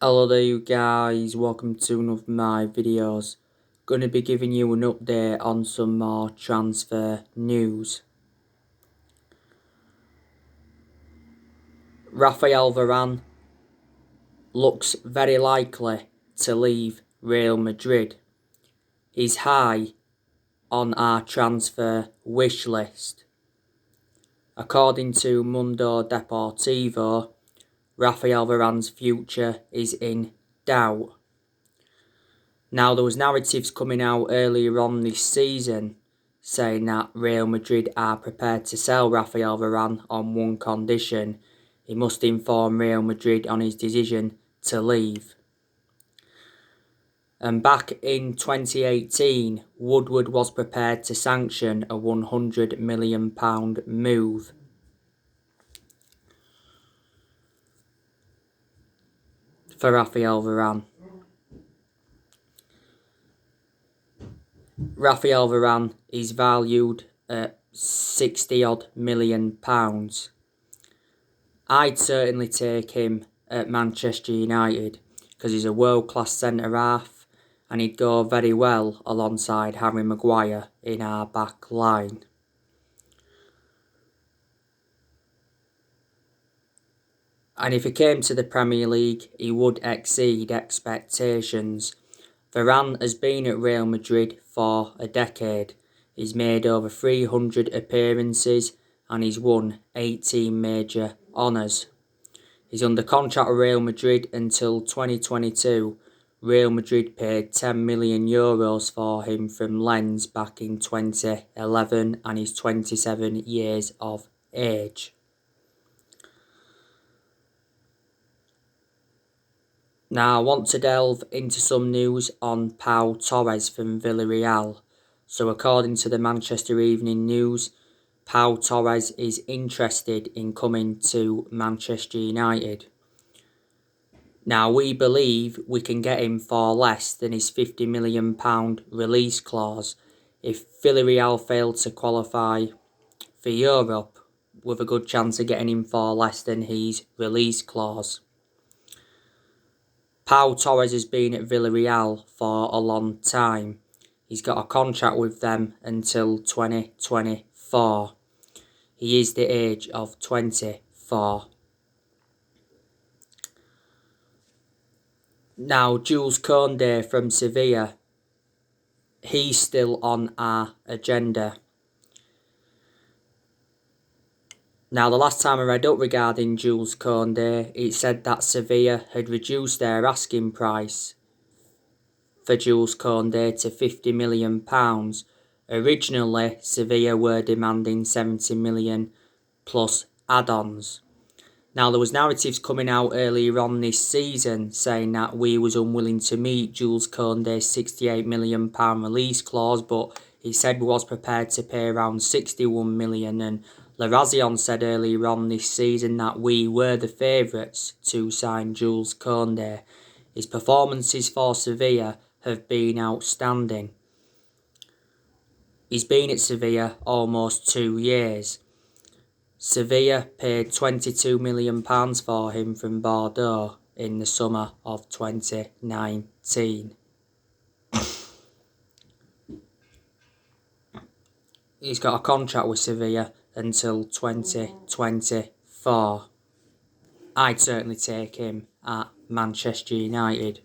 Hello there you guys, welcome to one of my videos. Gonna be giving you an update on some more transfer news. Raphael Varane looks very likely to leave Real Madrid. He's high on our transfer wish list. According to Mundo Deportivo, Raphael Varane's future is in doubt. Now, there was narratives coming out earlier on this season saying that Real Madrid are prepared to sell Raphael Varane on one condition: he must inform Real Madrid on his decision to leave. And back in 2018, Woodward was prepared to sanction a £100 million move. For Raphael Varane. Raphael Varane is valued at £60 million. I'd certainly take him at Manchester United because he's a world-class centre-half and he'd go very well alongside Harry Maguire in our back line. And if he came to the Premier League, he would exceed expectations. Varane has been at Real Madrid for a decade. He's made over 300 appearances and he's won 18 major honours. He's under contract with Real Madrid until 2022. Real Madrid paid €10 million for him from Lens back in 2011 and he's 27 years of age. Now, I want to delve into some news on Pau Torres from Villarreal. So, according to the Manchester Evening News, Pau Torres is interested in coming to Manchester United. Now, we believe we can get him for less than his £50 million release clause. If Villarreal fail to qualify for Europe, with a good chance of getting him for less than his release clause. Pau Torres has been at Villarreal for a long time. He's got a contract with them until 2024. He is the age of 24. Now, Jules Kounde from Sevilla, he's still on our agenda. Now, the last time I read up regarding Jules Kounde, it said that Sevilla had reduced their asking price for Jules Kounde to £50 million. Originally, Sevilla were demanding 70 million plus add-ons. Now, there was narratives coming out earlier on this season saying that we was unwilling to meet Jules Kounde's £68 million release clause, but he said we was prepared to pay around 61 million, and Larazion said earlier on this season that we were the favourites to sign Jules Kounde. His performances for Sevilla have been outstanding. He's been at Sevilla almost 2 years. Sevilla paid £22 million for him from Bordeaux in the summer of 2019. He's got a contract with Sevilla until 2024. I'd certainly take him at Manchester United.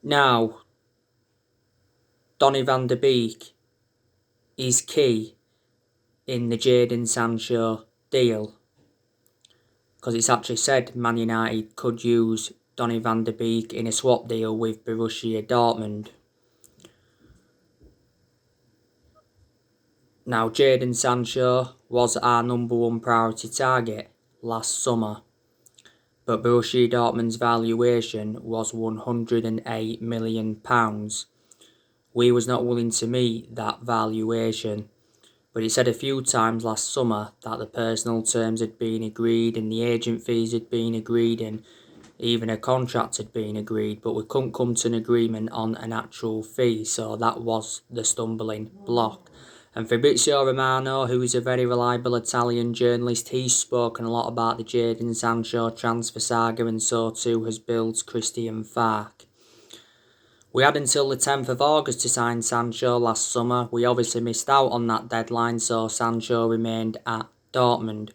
Now, Donnie Van Der Beeke is key in the Jaden Sancho deal, because it's actually said Man United could use Donnie Van Der Beeke in a swap deal with Borussia Dortmund. Now, Jaden Sancho was our number one priority target last summer, but Borussia Dortmund's valuation was £108 million. We was not willing to meet that valuation, but he said a few times last summer that the personal terms had been agreed and the agent fees had been agreed and even a contract had been agreed, but we couldn't come to an agreement on an actual fee, so that was the stumbling block. And Fabrizio Romano, who is a very reliable Italian journalist, he's spoken a lot about the Jaden Sancho transfer saga, and so too has Bill's Christian Fark. We had until the 10th of August to sign Sancho last summer. We obviously missed out on that deadline, so Sancho remained at Dortmund.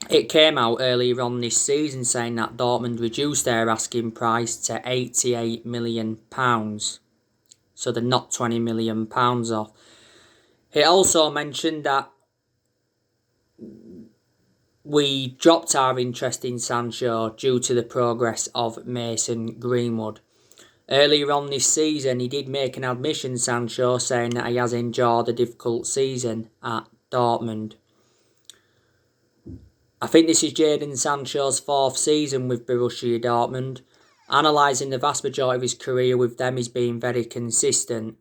It came out earlier on this season saying that Dortmund reduced their asking price to £88 million. So they're not £20 million off. It also mentioned that we dropped our interest in Sancho due to the progress of Mason Greenwood. Earlier on this season, he did make an admission, Sancho, saying that he has endured a difficult season at Dortmund. I think this is Jaden Sancho's 4th season with Borussia Dortmund. Analysing the vast majority of his career with them, he's been very consistent.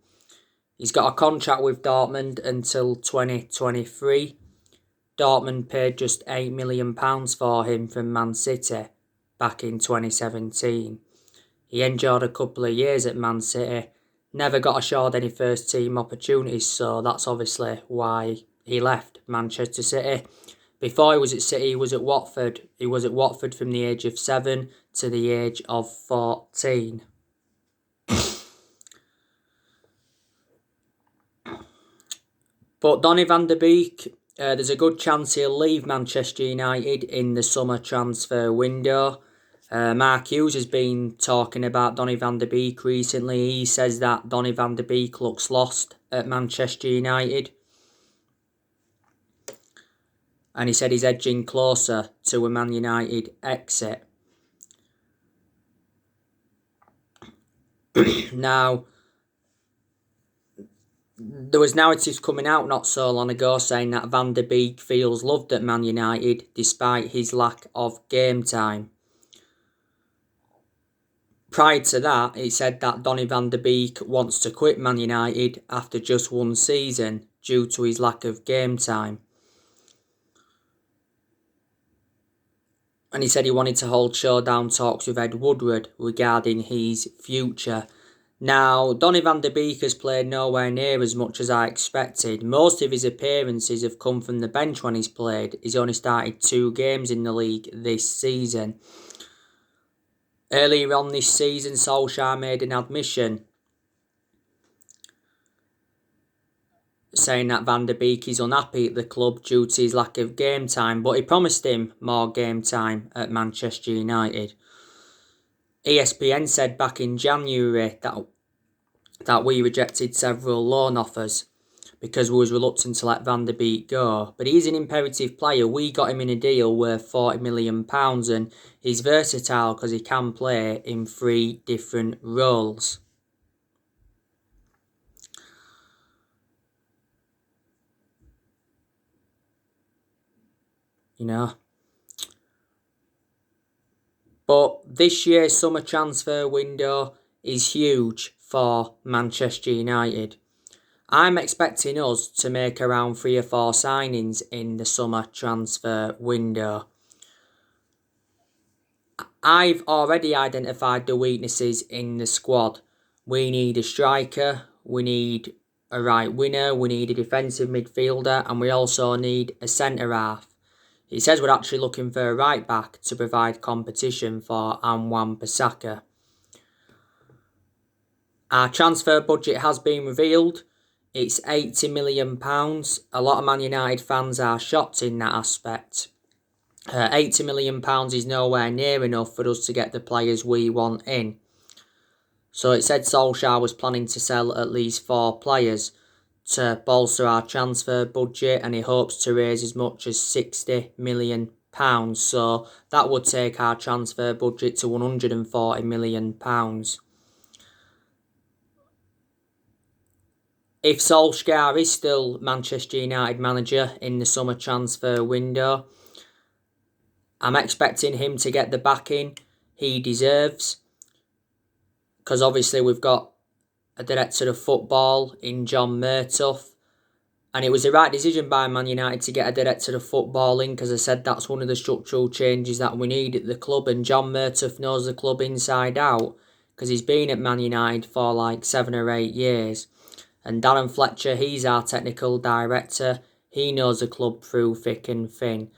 He's got a contract with Dortmund until 2023. Dortmund paid just £8 million for him from Man City back in 2017. He endured a couple of years at Man City, never got assured any first team opportunities, so that's obviously why he left Manchester City. Before he was at City, he was at Watford. He was at Watford from the age of 7 to the age of 14. But Donnie Van Der Beeke, there's a good chance he'll leave Manchester United in the summer transfer window. Mark Hughes has been talking about Donnie Van Der Beeke recently. He says that Donnie Van Der Beeke looks lost at Manchester United. And he said he's edging closer to a Man United exit. Now, there was narratives coming out not so long ago saying that Van Der Beeke feels loved at Man United despite his lack of game time. Prior to that, it said that Donnie Van Der Beeke wants to quit Man United after just one season due to his lack of game time. And he said he wanted to hold showdown talks with Ed Woodward regarding his future. Now, Donnie Van Der Beeke has played nowhere near as much as I expected. Most of his appearances have come from the bench when he's played. He's only started 2 games in the league this season. Earlier on this season, Solskjaer made an admission saying that Van Der Beeke is unhappy at the club due to his lack of game time, but he promised him more game time at Manchester United. ESPN said back in January that we rejected several loan offers because we was reluctant to let Van Der Beeke go. But he's an imperative player. We got him in a deal worth £40 million and he's versatile because he can play in 3 different roles. You know. But this year's summer transfer window is huge for Manchester United. I'm expecting us to make around 3 or 4 signings in the summer transfer window. I've already identified the weaknesses in the squad. We need a striker, we need a right winger, we need a defensive midfielder, and we also need a centre-half. He says we're actually looking for a right back to provide competition for Wan-Bissaka. Our transfer budget has been revealed. It's £80 million. A lot of Man United fans are shocked in that aspect. £80 million is nowhere near enough for us to get the players we want in. So it said Solskjaer was planning to sell at least 4 players to bolster our transfer budget, and he hopes to raise as much as £60 million. So that would take our transfer budget to £140 million. If Solskjaer is still Manchester United manager in the summer transfer window, I'm expecting him to get the backing he deserves. Because obviously we've got a director of football in John Murtough. And it was the right decision by Man United to get a director of football in, because I said that's one of the structural changes that we need at the club. And John Murtough knows the club inside out because he's been at Man United for like 7 or 8 years. And Darren Fletcher, he's our technical director. He knows the club through thick and thin.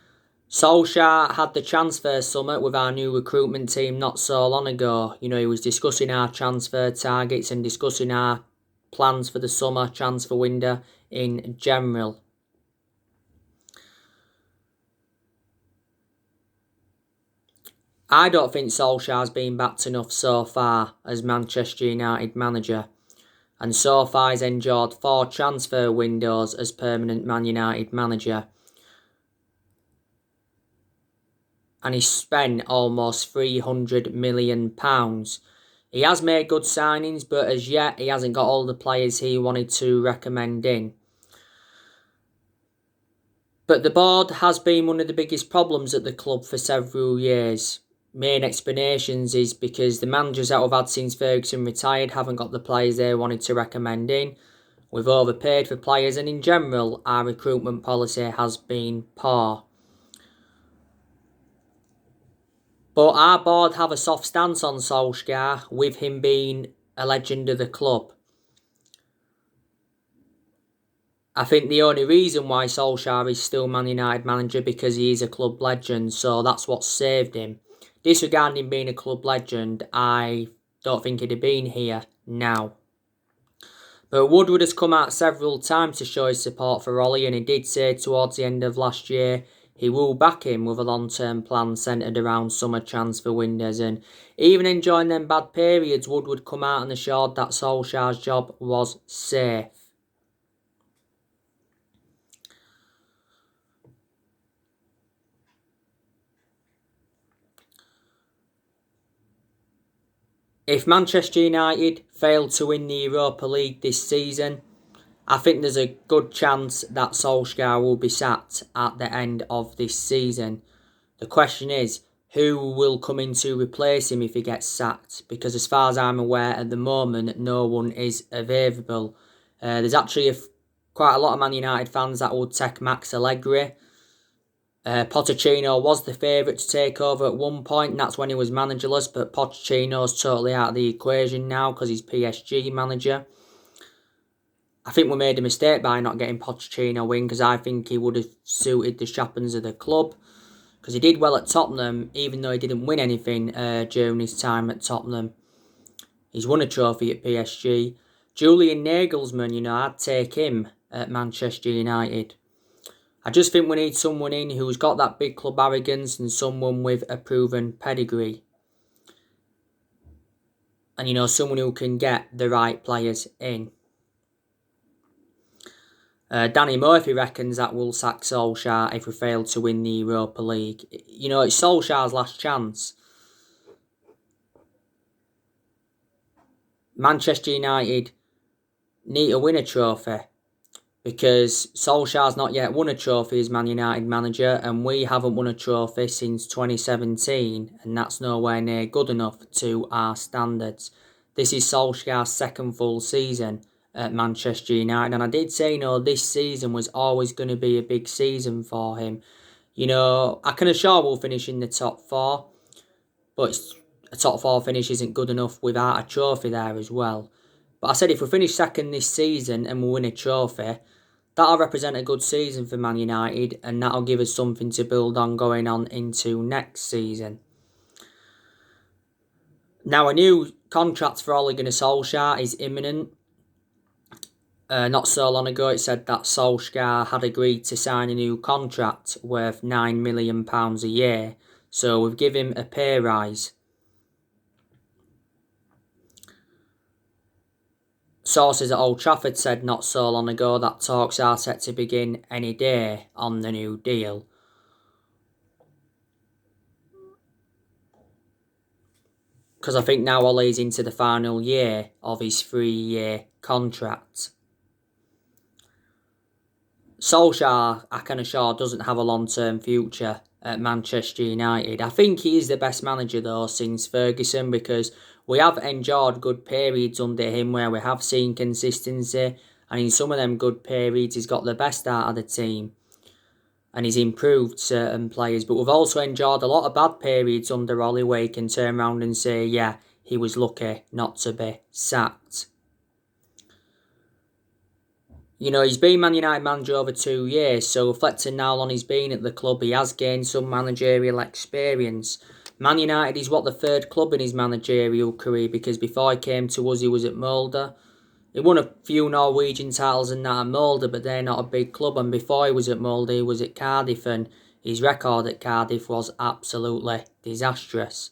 Solskjaer had the transfer summit with our new recruitment team not so long ago. You know, he was discussing our transfer targets and discussing our plans for the summer transfer window in general. I don't think Solskjaer's been backed enough so far as Manchester United manager. And so far he's endured 4 transfer windows as permanent Man United manager. And he's spent almost £300 million. He has made good signings, but as yet he hasn't got all the players he wanted to recommend in. But the board has been one of the biggest problems at the club for several years. Main explanations is because the managers that we've had since Ferguson retired haven't got the players they wanted to recommend in. We've overpaid for players, and in general our recruitment policy has been poor. But our board have a soft stance on Solskjaer, with him being a legend of the club. I think the only reason why Solskjaer is still Man United manager because he is a club legend, so that's what saved him. Disregarding being a club legend, I don't think he'd have been here now. But Woodward has come out several times to show his support for Ollie, and he did say towards the end of last year he will back him with a long-term plan centred around summer transfer windows. And even enjoying them bad periods, Woodward come out and assured that Solskjaer's job was safe. If Manchester United fail to win the Europa League this season, I think there's a good chance that Solskjaer will be sacked at the end of this season. The question is, who will come in to replace him if he gets sacked? Because as far as I'm aware at the moment, no one is available. There's actually quite a lot of Man United fans that would take Max Allegri. Pochettino was the favourite to take over at one point, and that's when he was managerless, but Pochettino's totally out of the equation now because he's PSG manager. I think we made a mistake by not getting Pochettino in, because I think he would have suited the strappings of the club, because he did well at Tottenham, even though he didn't win anything during his time at Tottenham. He's won a trophy at PSG. Julian Nagelsmann, I'd take him at Manchester United. I just think we need someone in who's got that big club arrogance and someone with a proven pedigree. And, someone who can get the right players in. Danny Murphy reckons that we'll sack Solskjaer if we fail to win the Europa League. It's Solskjaer's last chance. Manchester United need to win a trophy, because Solskjaer's not yet won a trophy as Man United manager, and we haven't won a trophy since 2017, and that's nowhere near good enough to our standards. This is Solskjaer's second full season at Manchester United, and I did say, this season was always going to be a big season for him. I can assure we'll finish in the top 4, but a top 4 finish isn't good enough without a trophy there as well. But I said if we finish second this season and we win a trophy, that'll represent a good season for Man United, and that'll give us something to build on going on into next season. Now, a new contract for Ole Gunnar Solskjaer is imminent. Not so long ago, it said that Solskjaer had agreed to sign a new contract worth £9 million a year, so we've given him a pay rise. Sources at Old Trafford said not so long ago that talks are set to begin any day on the new deal. Because I think now Ole's into the final year of his 3-year contract. Solskjaer, I can assure, doesn't have a long-term future at Manchester United. I think he is the best manager though since Ferguson, because we have enjoyed good periods under him where we have seen consistency, and in some of them good periods he's got the best out of the team and he's improved certain players. But we've also enjoyed a lot of bad periods under Ole where he can turn around and say, yeah, he was lucky not to be sacked. He's been Man United manager over 2 years, so reflecting now on his been at the club, he has gained some managerial experience. Man United is the third club in his managerial career, because before he came to us, he was at Molde. He won a few Norwegian titles and that at Molde, but they're not a big club. And before he was at Molde, he was at Cardiff, and his record at Cardiff was absolutely disastrous.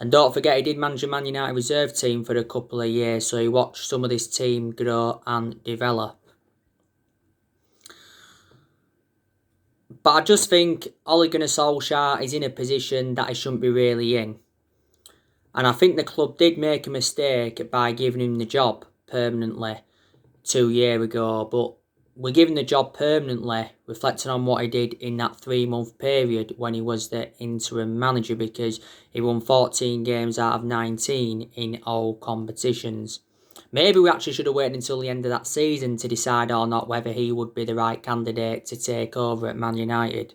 And don't forget, he did manage a Man United reserve team for a couple of years, so he watched some of this team grow and develop. But I just think Ole Gunnar Solskjaer is in a position that he shouldn't be really in. And I think the club did make a mistake by giving him the job permanently 2 years ago. But we're giving the job permanently, reflecting on what he did in that 3-month period when he was the interim manager, because he won 14 games out of 19 in all competitions. Maybe we actually should have waited until the end of that season to decide or not whether he would be the right candidate to take over at Man United.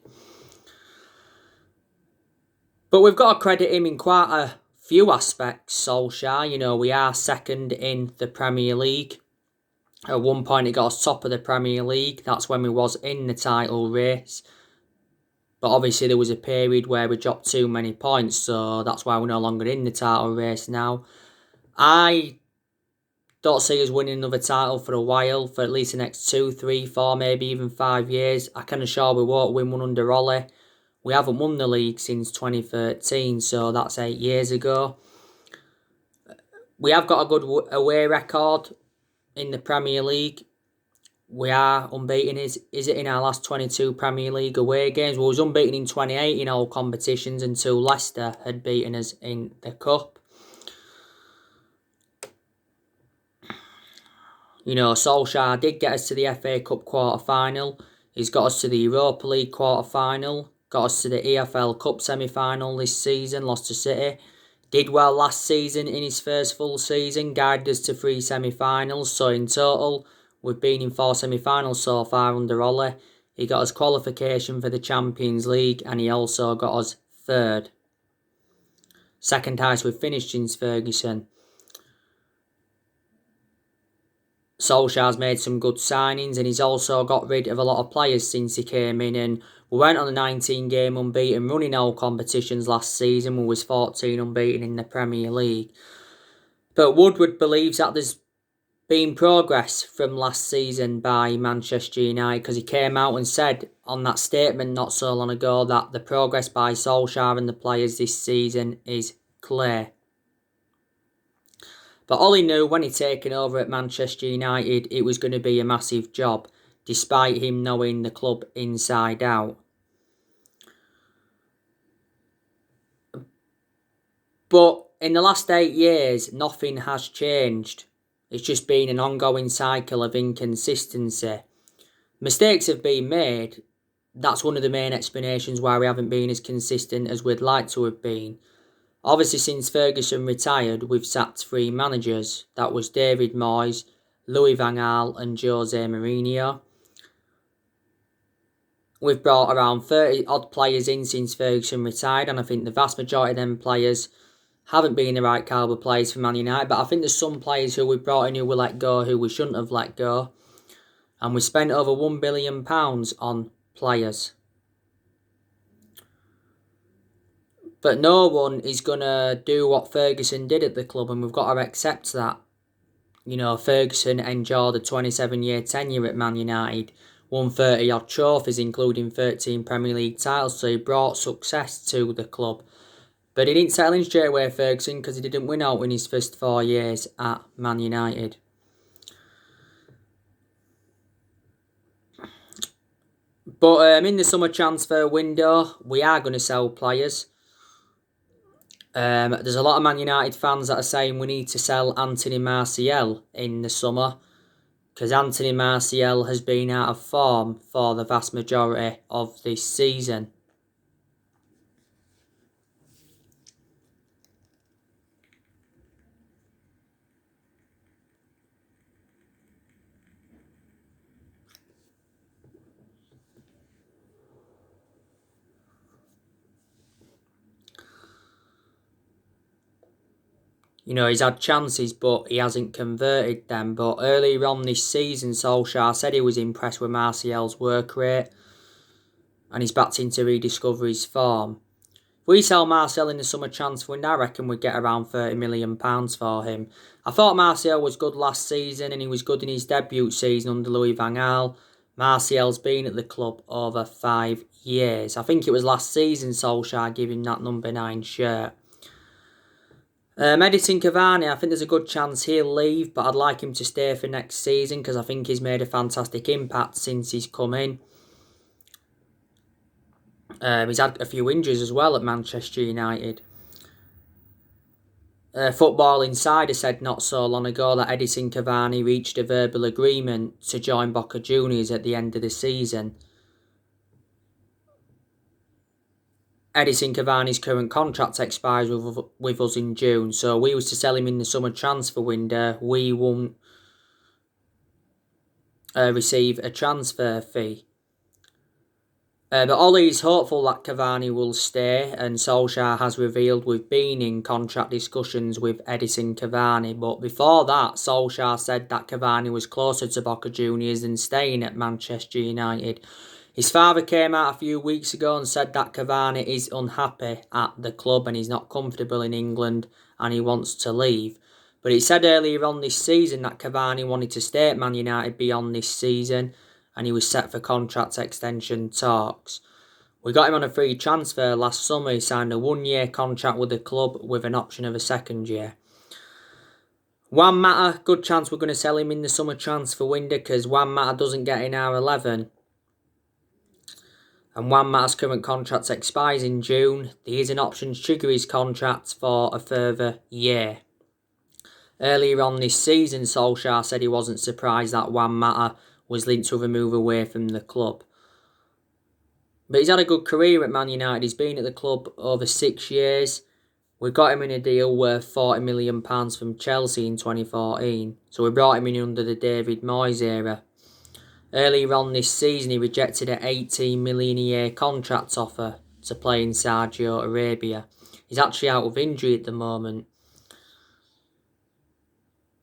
But we've got to credit him in quite a few aspects, Solskjaer. We are second in the Premier League. At one point, it got us top of the Premier League. That's when we was in the title race. But obviously, there was a period where we dropped too many points, so that's why we're no longer in the title race now. I don't see us winning another title for a while, for at least the next 2, 3, 4, maybe even 5 years. I can assure we won't win one under Ole. We haven't won the league since 2013, so that's 8 years ago. We have got a good away record in the Premier League. We are unbeaten. Is it in our last 22 Premier League away games? We was unbeaten in 28 in all competitions until Leicester had beaten us in the Cup. Solskjaer did get us to the FA Cup quarter-final. He's got us to the Europa League quarter-final. Got us to the EFL Cup semi-final this season. Lost to City. Did well last season in his first full season. Guided us to 3 semi-finals. So in total, we've been in 4 semi-finals so far under Ole. He got us qualification for the Champions League, and he also got us third. Second highest we've finished since Ferguson. Solskjaer's made some good signings, and he's also got rid of a lot of players since he came in. And we went on a 19-game unbeaten run in all competitions last season. We was 14 unbeaten in the Premier League. But Woodward believes that there's been progress from last season by Manchester United, because he came out and said on that statement not so long ago that the progress by Solskjaer and the players this season is clear. But Ole knew when he taken over at Manchester United it was going to be a massive job, despite him knowing the club inside out. But in the last 8 years, nothing has changed. It's just been an ongoing cycle of inconsistency. Mistakes have been made. That's one of the main explanations why we haven't been as consistent as we'd like to have been. Obviously, since Ferguson retired, we've sacked 3 managers. That was David Moyes, Louis van Gaal and Jose Mourinho. We've brought around 30 odd players in since Ferguson retired, and I think the vast majority of them players haven't been the right calibre players for Man United. But I think there's some players who we brought in who we let go, who we shouldn't have let go. And we spent over £1 billion on players. But no one is going to do what Ferguson did at the club, and we've got to accept that. Ferguson enjoyed a 27-year tenure at Man United, won 30-odd trophies, including 13 Premier League titles, so he brought success to the club. But he didn't settle in straight away, Ferguson, because he didn't win out in his first 4 years at Man United. But in the summer transfer window, we are going to sell players. There's a lot of Man United fans that are saying we need to sell Anthony Martial in the summer, because Anthony Martial has been out of form for the vast majority of this season. He's had chances, but he hasn't converted them. But earlier on this season, Solskjaer said he was impressed with Martial's work rate, and he's backed in to rediscover his form. If we sell Martial in the summer transfer window, I reckon we'd get around £30 million for him. I thought Martial was good last season, and he was good in his debut season under Louis van Gaal. Martial's been at the club over 5 years. I think it was last season Solskjaer gave him that number 9 shirt. Edison Cavani, I think there's a good chance he'll leave, but I'd like him to stay for next season because I think he's made a fantastic impact since he's come in. He's had a few injuries as well at Manchester United. Football Insider said not so long ago that Edison Cavani reached a verbal agreement to join Boca Juniors at the end of the season. Edison Cavani's current contract expires with us in June, so we was to sell him in the summer transfer window, we won't receive a transfer fee. But Ollie's hopeful that Cavani will stay, and Solskjaer has revealed we've been in contract discussions with Edison Cavani. But before that, Solskjaer said that Cavani was closer to Boca Juniors than staying at Manchester United. His father came out a few weeks ago and said that Cavani is unhappy at the club and he's not comfortable in England and he wants to leave. But he said earlier on this season that Cavani wanted to stay at Man United beyond this season and he was set for contract extension talks. We got him on a free transfer last summer. He signed a 1-year contract with the club with an option of a 2nd year. Juan Mata, good chance we're going to sell him in the summer transfer window because Juan Mata doesn't get in our 11. And Juan Mata's current contract expires in June. There is an option to trigger his contract for a further year. Earlier on this season, Solskjaer said he wasn't surprised that Juan Mata was linked with a move away from the club. But he's had a good career at Man United. He's been at the club over 6 years. We got him in a deal worth £40 million from Chelsea in 2014. So we brought him in under the David Moyes era. Earlier on this season, he rejected an $18 million a year contract offer to play in Saudi Arabia. He's actually out of injury at the moment.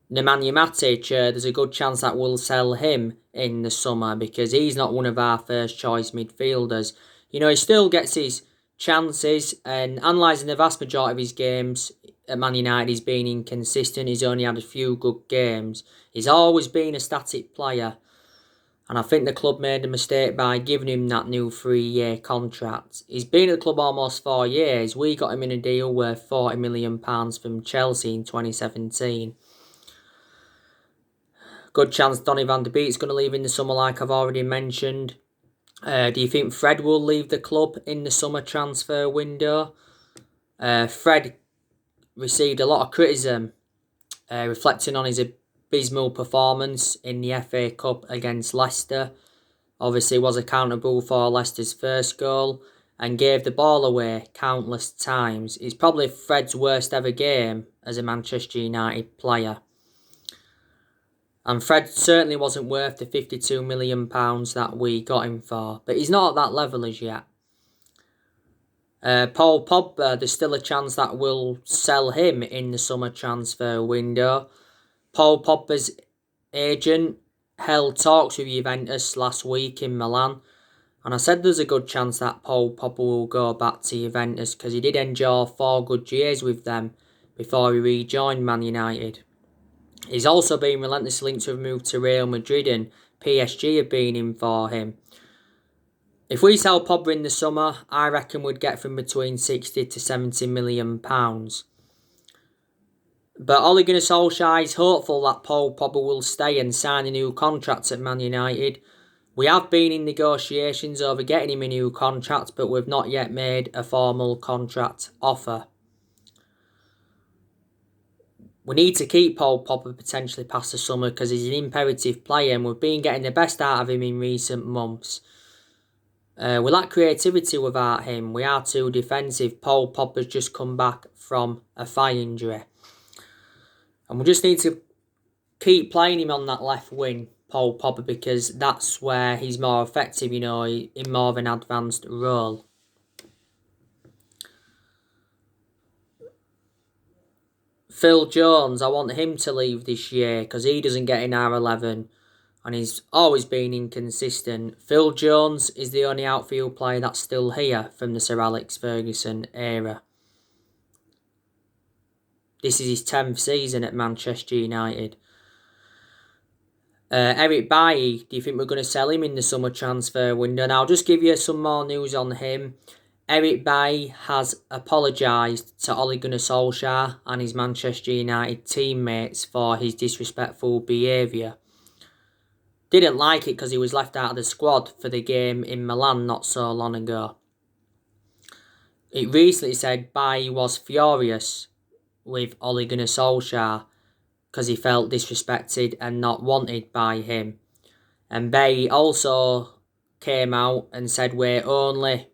Nemanja Matic, there's a good chance that we'll sell him in the summer because he's not one of our first choice midfielders. He still gets his chances, and analysing the vast majority of his games at Man United, he's been inconsistent. He's only had a few good games. He's always been a static player. And I think the club made a mistake by giving him that new 3-year contract. He's been at the club almost 4 years. We got him in a deal worth £40 million from Chelsea in 2017. Good chance Donnie Van Der Beeke is going to leave in the summer like I've already mentioned. Do you think Fred will leave the club in the summer transfer window? Fred received a lot of criticism reflecting on his abysmal performance in the FA Cup against Leicester. Obviously was accountable for Leicester's first goal and gave the ball away countless times. It's probably Fred's worst ever game as a Manchester United player. And Fred certainly wasn't worth the £52 million that we got him for. But he's not at that level as yet. Paul Pogba, there's still a chance that we'll sell him in the summer transfer window. Paul Pogba's agent held talks with Juventus last week in Milan. And I said there's a good chance that Paul Pogba will go back to Juventus because he did enjoy 4 good years with them before he rejoined Man United. He's also been relentlessly linked to a move to Real Madrid, and PSG have been in for him. If we sell Pogba in the summer, I reckon we'd get from between £60 to £70 million. But Ole Gunnar Solskjaer is hopeful that Paul Pogba will stay and sign a new contract at Man United. We have been in negotiations over getting him a new contract, but we've not yet made a formal contract offer. We need to keep Paul Pogba potentially past the summer because he's an imperative player and we've been getting the best out of him in recent months. We lack creativity without him. We are too defensive. Paul Pogba's just come back from a thigh injury. And we just need to keep playing him on that left wing, Paul Pogba, because that's where he's more effective, in more of an advanced role. Phil Jones, I want him to leave this year because he doesn't get in our 11 and he's always been inconsistent. Phil Jones is the only outfield player that's still here from the Sir Alex Ferguson era. This is his 10th season at Manchester United. Eric Bailly, do you think we're going to sell him in the summer transfer window? And I'll just give you some more news on him. Eric Bailly has apologised to Ole Gunnar Solskjaer and his Manchester United teammates for his disrespectful behaviour. Didn't like it because he was left out of the squad for the game in Milan not so long ago. It recently said Bailly was furious with Ole Gunnar Solskjaer because he felt disrespected and not wanted by him. And Bailly also came out and said we're only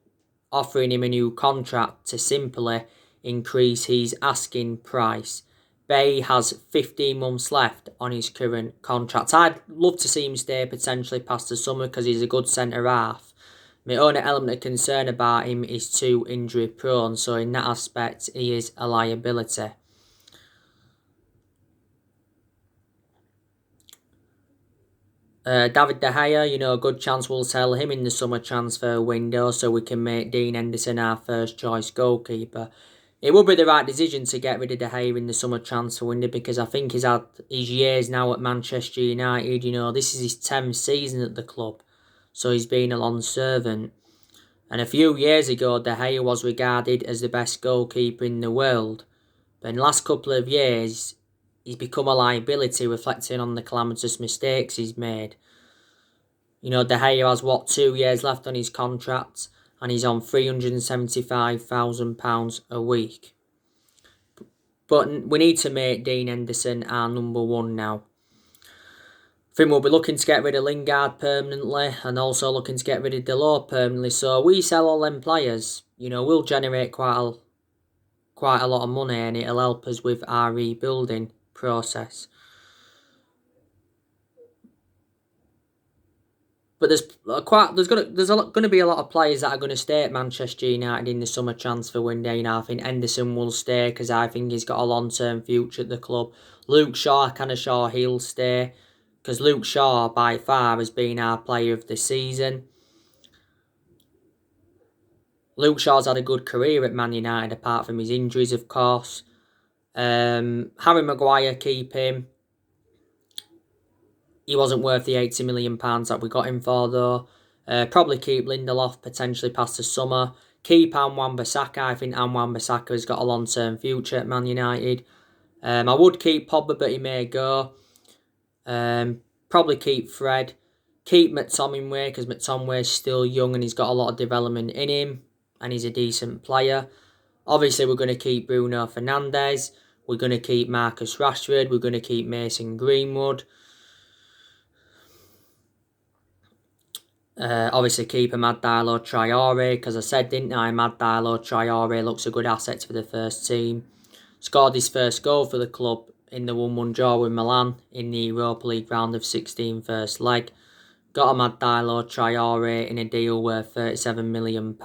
offering him a new contract to simply increase his asking price. Bailly has 15 months left on his current contract. I'd love to see him stay potentially past the summer because he's a good centre-half. My only element of concern about him is too injury prone, so in that aspect he is a liability. David De Gea, a good chance we'll sell him in the summer transfer window so we can make Dean Henderson our first choice goalkeeper. It would be the right decision to get rid of De Gea in the summer transfer window because I think he's had his years now at Manchester United. This is his 10th season at the club, so he's been a long servant. And a few years ago, De Gea was regarded as the best goalkeeper in the world. But in the last couple of years, he's become a liability, reflecting on the calamitous mistakes he's made. De Gea has, 2 years left on his contract, and he's on £375,000 a week. But we need to make Dean Henderson our number one now. I think we'll be looking to get rid of Lingard permanently, and also looking to get rid of Delors permanently. So we sell all them players, we'll generate quite a lot of money, and it'll help us with our rebuilding process. But there's going to be a lot of players that are going to stay at Manchester United in the summer transfer window. I think Henderson will stay because I think he's got a long-term future at the club. Luke Shaw, kind of sure he'll stay because Luke Shaw by far has been our player of the season. Luke Shaw's had a good career at Man United apart from his injuries, of course. Harry Maguire, keep him. He wasn't worth the £80 million that we got him for, though. Probably keep Lindelof potentially past the summer. Keep Wan-Bissaka. I think Wan-Bissaka has got a long-term future at Man United. I would keep Pogba, but he may go. Probably keep Fred. Keep McTominay, because McTominay's still young and he's got a lot of development in him. And he's a decent player. Obviously, we're going to keep Bruno Fernandes. We're going to keep Marcus Rashford. We're going to keep Mason Greenwood. Obviously keep Amad Diallo Traore, because I said, didn't I, Amad Diallo Traore looks a good asset for the first team. Scored his first goal for the club in the 1-1 draw with Milan in the Europa League round of 16 first leg. Got Amad Diallo Traore in a deal worth £37 million.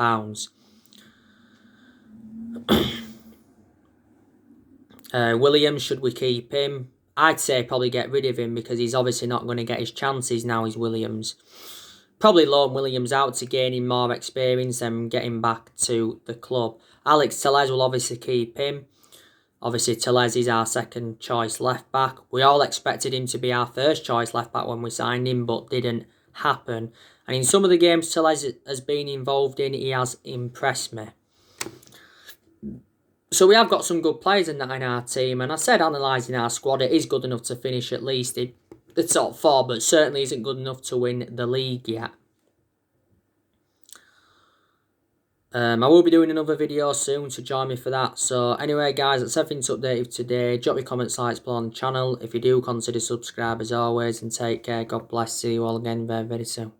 Williams, should we keep him? I'd say probably get rid of him because he's obviously not going to get his chances now he's Williams. Probably loan Williams out to gain him more experience and get him back to the club. Alex Telles will obviously keep him. Obviously, Telles is our second choice left back. We all expected him to be our first choice left back when we signed him, but didn't happen. And in some of the games Telles has been involved in, he has impressed me. So we have got some good players in our team. And I said, analysing our squad, it is good enough to finish at least in the top 4, but certainly isn't good enough to win the league yet. I will be doing another video soon, so join me for that. So anyway, guys, that's everything to update you today. Drop your comments, likes below on the channel. If you do, consider subscribe as always, and take care. God bless. See you all again very, very soon.